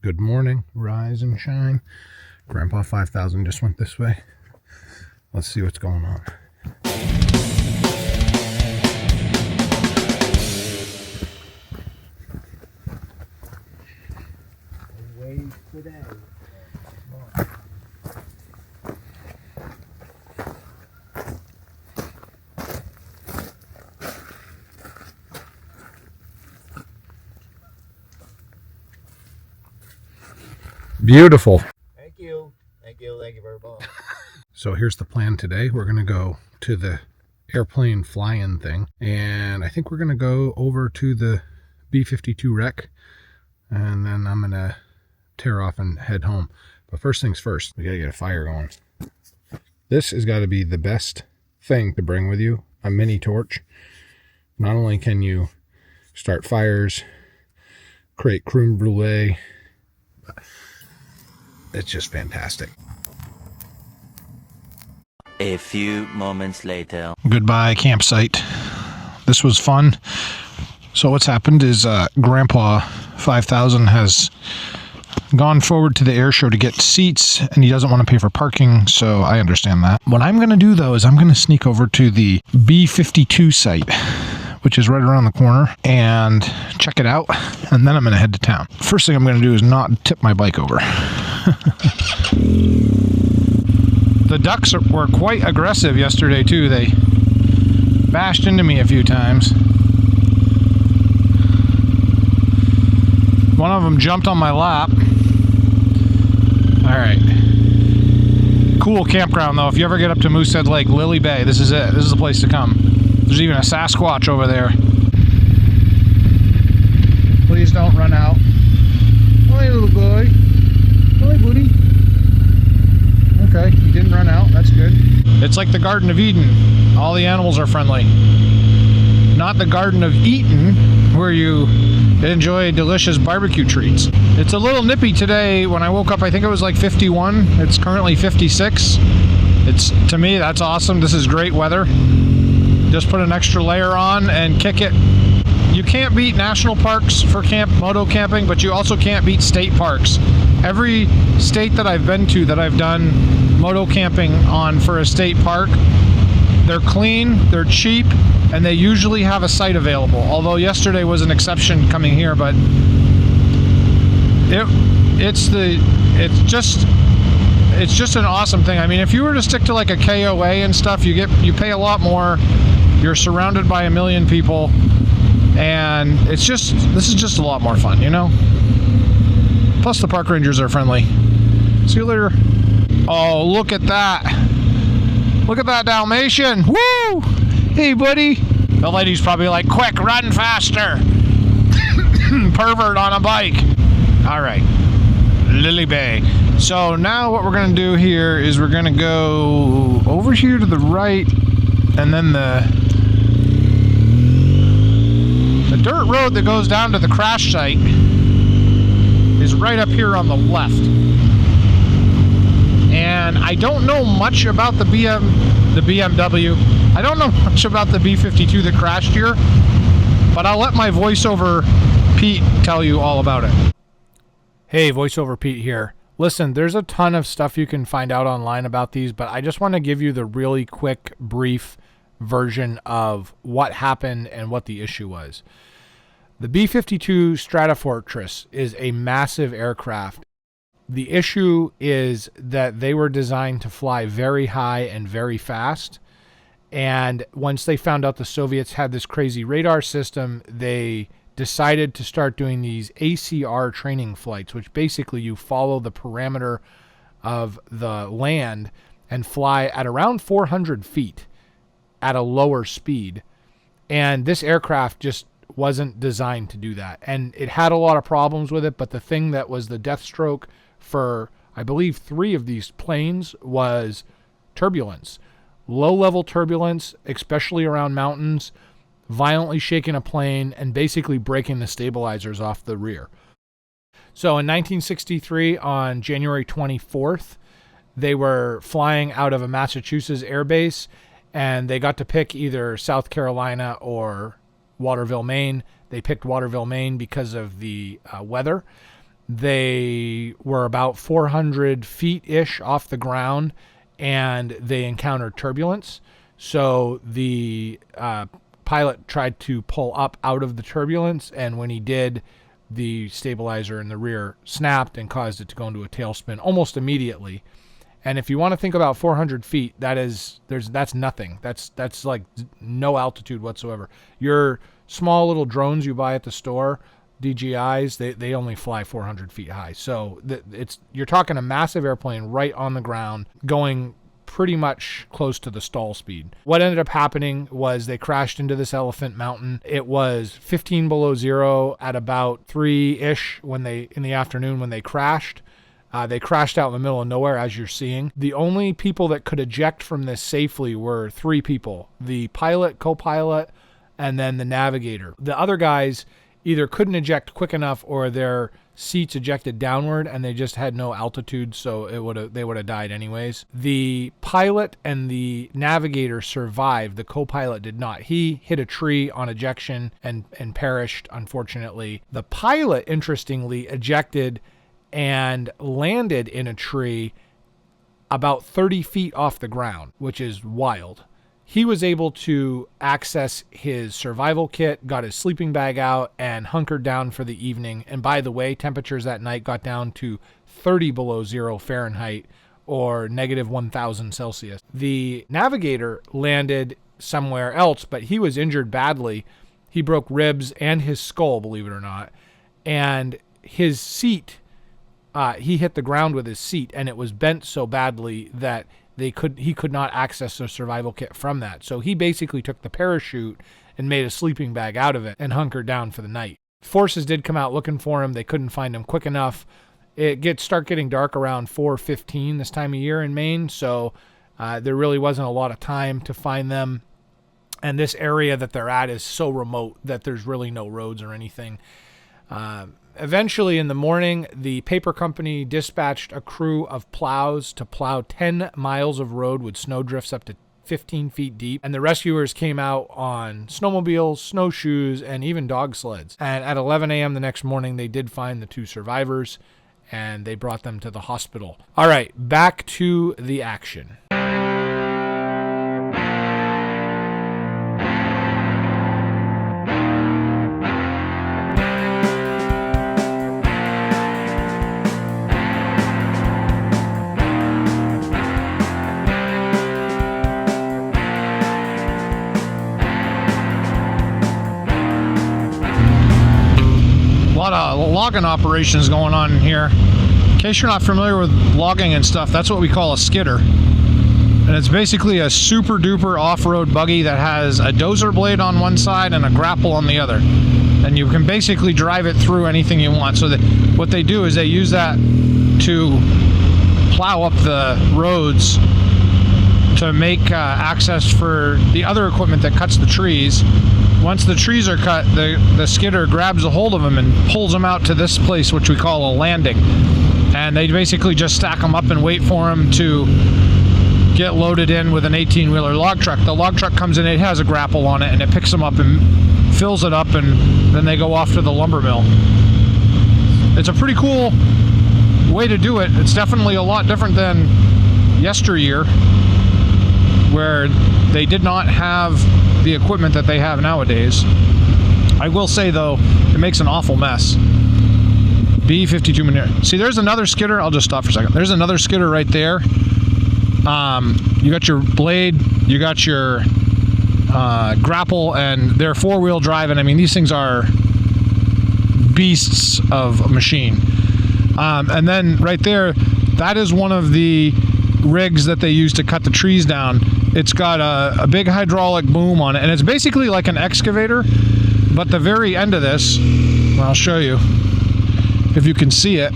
Good morning, rise and shine. Grandpa 5000 just went this way. Let's see what's going on. Waves today. Beautiful. Thank you. Thank you very much. So here's the plan today. We're going to go to the airplane fly-in thing, and I think we're going to go over to the B-52 wreck, and then I'm going to tear off and head home. But first things first, we got to get a fire going. This has got to be the best thing to bring with you, a mini torch. Not only can you start fires, create creme brulee, it's just fantastic. A few moments later. Goodbye, campsite. This was fun. So what's happened is Grandpa 5000 has gone forward to the air show to get seats, and he doesn't want to pay for parking, so I understand that. What I'm going to do, though, is I'm going to sneak over to the B-52 site, which is right around the corner, and check it out, and then I'm going to head to town. First thing I'm going to do is not tip my bike over. The ducks were quite aggressive yesterday, too. They bashed into me a few times. One of them jumped on my lap. All right. Cool campground, though. If you ever get up to Moosehead Lake, Lily Bay, this is it. This is the place to come. There's even a Sasquatch over there. Please don't run out. Hi, little boy. Hi, buddy. Okay, he didn't run out. That's good. It's like the Garden of Eden. All the animals are friendly. Not the Garden of Eaton, where you enjoy delicious barbecue treats. It's a little nippy today. When I woke up, I think it was like 51. It's currently 56. To me, that's awesome. This is great weather. Just put an extra layer on and kick it. You can't beat national parks for moto camping, but you also can't beat state parks. Every state that I've been to that I've done moto camping on for a state park, they're clean, they're cheap, and they usually have a site available. Although yesterday was an exception coming here, but it's just an awesome thing. I mean, if you were to stick to like a KOA and stuff, you pay a lot more. You're surrounded by a million people, and this is just a lot more fun, you know? Plus the park rangers are friendly. See you later. Oh, look at that. Look at that Dalmatian. Woo! Hey, buddy. The lady's probably like, quick, run faster. Pervert on a bike. All right. Lily Bay. So now what we're going to do here is we're going to go over here to the right, and then the dirt road that goes down to the crash site is right up here on the left. And I don't know much about the BMW. I don't know much about the B-52 that crashed here, but I'll let my voiceover Pete tell you all about it. Hey, voiceover Pete here. Listen, there's a ton of stuff you can find out online about these, but I just want to give you the really quick, brief version of what happened and what the issue was. The B-52 Stratofortress is a massive aircraft. The issue is that they were designed to fly very high and very fast. And once they found out the Soviets had this crazy radar system, they decided to start doing these ACR training flights, which basically you follow the parameter of the land and fly at around 400 feet at a lower speed. And this aircraft just wasn't designed to do that. And it had a lot of problems with it, but the thing that was the death stroke for, I believe, 3 of these planes was turbulence. Low-level turbulence, especially around mountains, violently shaking a plane and basically breaking the stabilizers off the rear. So in 1963, on January 24th, they were flying out of a Massachusetts air base, and they got to pick either South Carolina or Waterville, Maine. They picked Waterville, Maine because of the weather. They were about 400 feet-ish off the ground, and they encountered turbulence. So the pilot tried to pull up out of the turbulence, and when he did, the stabilizer in the rear snapped and caused it to go into a tailspin almost immediately. And if you want to think about 400 feet, that's nothing. That's like no altitude whatsoever. Your small little drones you buy at the store, DJIs, they only fly 400 feet high. So you're talking a massive airplane right on the ground going pretty much close to the stall speed. What ended up happening was they crashed into this Elephant Mountain. It was 15 below zero at about 3-ish in the afternoon when they crashed. They crashed out in the middle of nowhere, as you're seeing. The only people that could eject from this safely were 3 people: the pilot, co-pilot, and then the navigator. The other guys either couldn't eject quick enough, or their seats ejected downward and they just had no altitude, so they would have died anyways. The pilot and the navigator survived. The co-pilot did not. He hit a tree on ejection and perished, unfortunately. The pilot, interestingly, ejected and landed in a tree about 30 feet off the ground, which is wild. He was able to access his survival kit, got his sleeping bag out, and hunkered down for the evening. And by the way, temperatures that night got down to 30 below zero Fahrenheit, or negative 1,000 Celsius. The navigator landed somewhere else, but he was injured badly. He broke ribs and his skull, believe it or not. And his seat, he hit the ground with his seat, and it was bent so badly that he could not access a survival kit from that. So he basically took the parachute and made a sleeping bag out of it and hunkered down for the night. Forces did come out looking for him. They couldn't find him quick enough. It start getting dark around 4:15 this time of year in Maine, so there really wasn't a lot of time to find them. And this area that they're at is so remote that there's really no roads or anything. Eventually in the morning, the paper company dispatched a crew of plows to plow 10 miles of road with snow drifts up to 15 feet deep. And the rescuers came out on snowmobiles, snowshoes, and even dog sleds. And at 11 a.m. the next morning, they did find the 2 survivors, and they brought them to the hospital. All right, back to the action. Logging operations going on in here. In case you're not familiar with logging and stuff, that's what we call a skidder. And it's basically a super duper off-road buggy that has a dozer blade on one side and a grapple on the other. And you can basically drive it through anything you want. So what they do is they use that to plow up the roads to make access for the other equipment that cuts the trees. Once the trees are cut, the skidder grabs a hold of them and pulls them out to this place, which we call a landing. And they basically just stack them up and wait for them to get loaded in with an 18-wheeler log truck. The log truck comes in, it has a grapple on it, and it picks them up and fills it up, and then they go off to the lumber mill. It's a pretty cool way to do it. It's definitely a lot different than yesteryear, where they did not have the equipment that they have nowadays. I will say though, it makes an awful mess. B-52 manure. See, there's another skidder. I'll just stop for a second. There's another skidder right there. You got your blade, you got your grapple, and they're 4-wheel drive, and I mean, these things are beasts of a machine. And then right there, that is one of the rigs that they use to cut the trees down. It's got a big hydraulic boom on it, and it's basically like an excavator, but the very end of this, I'll show you if you can see it,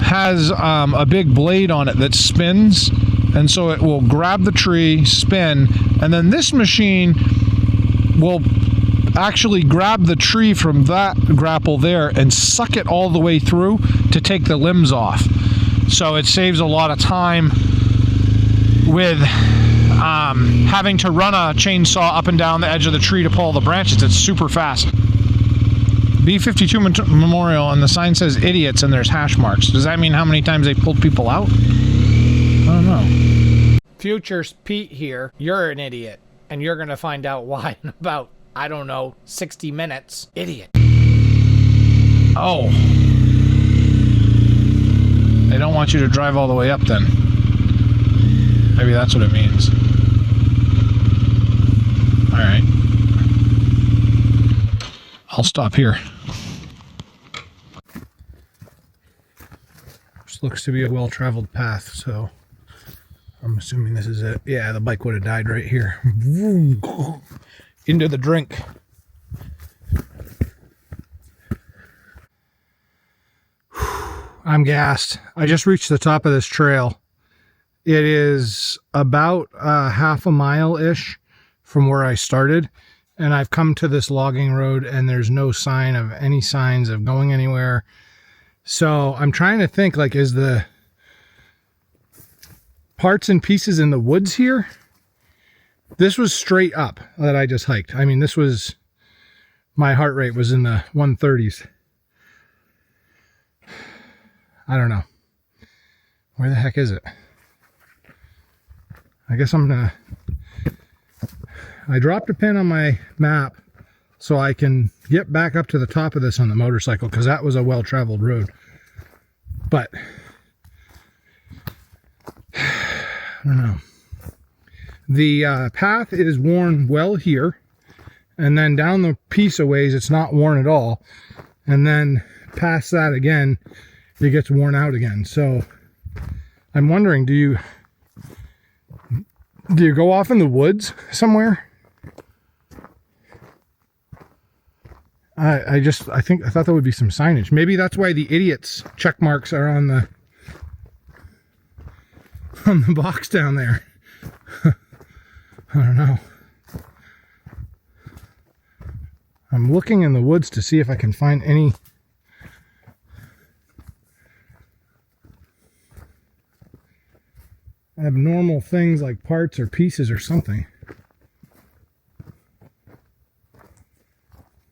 has a big blade on it that spins, and so it will grab the tree, spin, and then this machine will actually grab the tree from that grapple there and suck it all the way through to take the limbs off. So it saves a lot of time with having to run a chainsaw up and down the edge of the tree to pull the branches. It's super fast. B-52 Memorial, and the sign says idiots, and there's hash marks. Does that mean how many times they pulled people out? I don't know. Future's Pete here. You're an idiot, and you're gonna find out why in about, I don't know, 60 minutes. Idiot. Oh. They don't want you to drive all the way up then. Maybe that's what it means. Alright. I'll stop here. This looks to be a well-traveled path, so I'm assuming this is it. Yeah, the bike would have died right here. Into the drink. I'm gassed. I just reached the top of this trail. It is about half a mile-ish from where I started, and I've come to this logging road, and there's no sign of any signs of going anywhere. So I'm trying to think, like, is the parts and pieces in the woods here? This was straight up that I just hiked. I mean, this was, my heart rate was in the 130s. I don't know. Where the heck is it? I guess I'm gonna... I dropped a pin on my map so I can get back up to the top of this on the motorcycle, because that was a well-traveled road. But I don't know. The path is worn well here, and then down the piece of ways it's not worn at all, and then past that again it gets worn out again. So I'm wondering, do you go off in the woods somewhere? I thought there would be some signage. Maybe that's why the idiots check marks are on the box down there. I don't know. I'm looking in the woods to see if I can find any abnormal things like parts or pieces or something.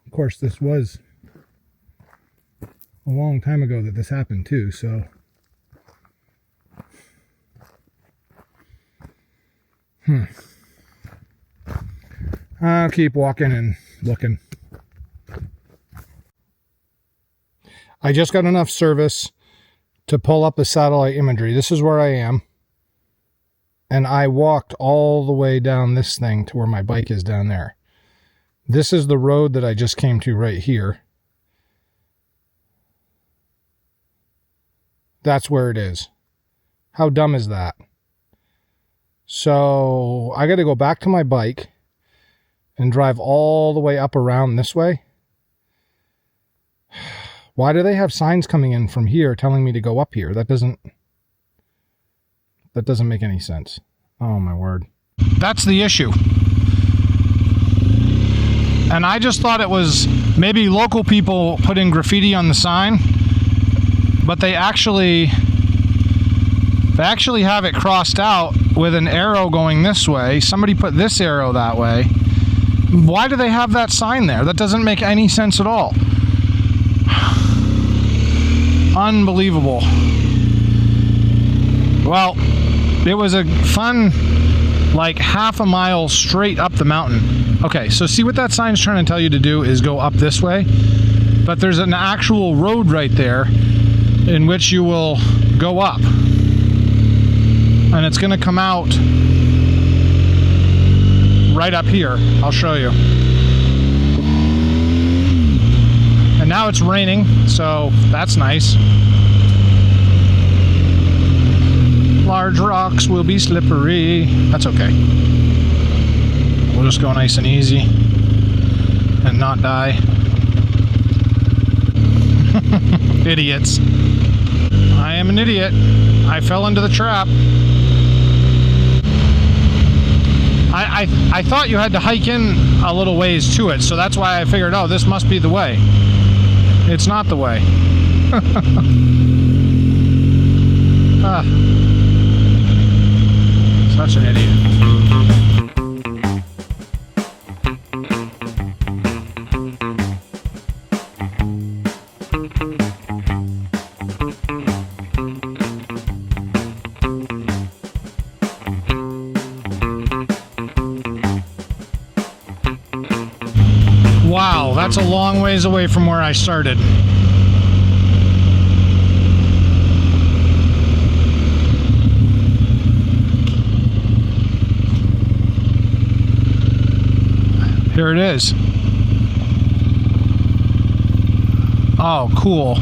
Of course, this was a long time ago that this happened too, so I'll keep walking and looking. I just got enough service to pull up the satellite imagery. This is where I am. And I walked all the way down this thing to where my bike is down there. This is the road that I just came to right here. That's where it is. How dumb is that? So I got to go back to my bike and drive all the way up around this way. Why do they have signs coming in from here telling me to go up here? That doesn't make any sense. Oh my word. That's the issue. And I just thought it was maybe local people putting graffiti on the sign, but they actually have it crossed out with an arrow going this way. Somebody put this arrow that way. Why do they have that sign there? That doesn't make any sense at all. Unbelievable. Well, it was a fun, like, half a mile straight up the mountain. Okay, so see what that sign's trying to tell you to do is go up this way, but there's an actual road right there in which you will go up, and it's going to come out right up here. I'll show you. And now it's raining, so that's nice. Large rocks will be slippery. That's okay. We'll just go nice and easy and not die. Idiots. I am an idiot. I fell into the trap. I thought you had to hike in a little ways to it, so that's why I figured, oh, this must be the way. It's not the way. Such an idiot. that's a long ways away from where I started. Here it is. Oh, cool.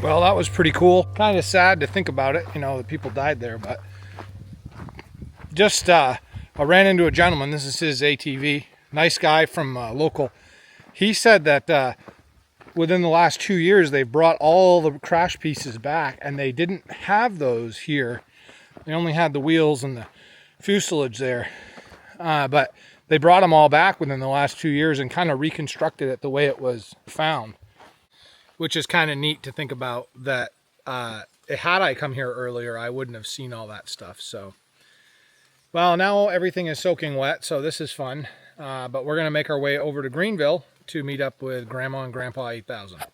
Well, that was pretty cool. Kind of sad to think about it, you know, the people died there, but just I ran into a gentleman. This is his ATV. Nice guy from local. He said that within the last 2 years, they've brought all the crash pieces back, and they didn't have those here. They only had the wheels and the fuselage there, but they brought them all back within the last 2 years and kind of reconstructed it the way it was found, which is kind of neat to think about that. Had I come here earlier, I wouldn't have seen all that stuff. So, well, now everything is soaking wet, so this is fun. But we're going to make our way over to Greenville to meet up with Grandma and Grandpa 8000.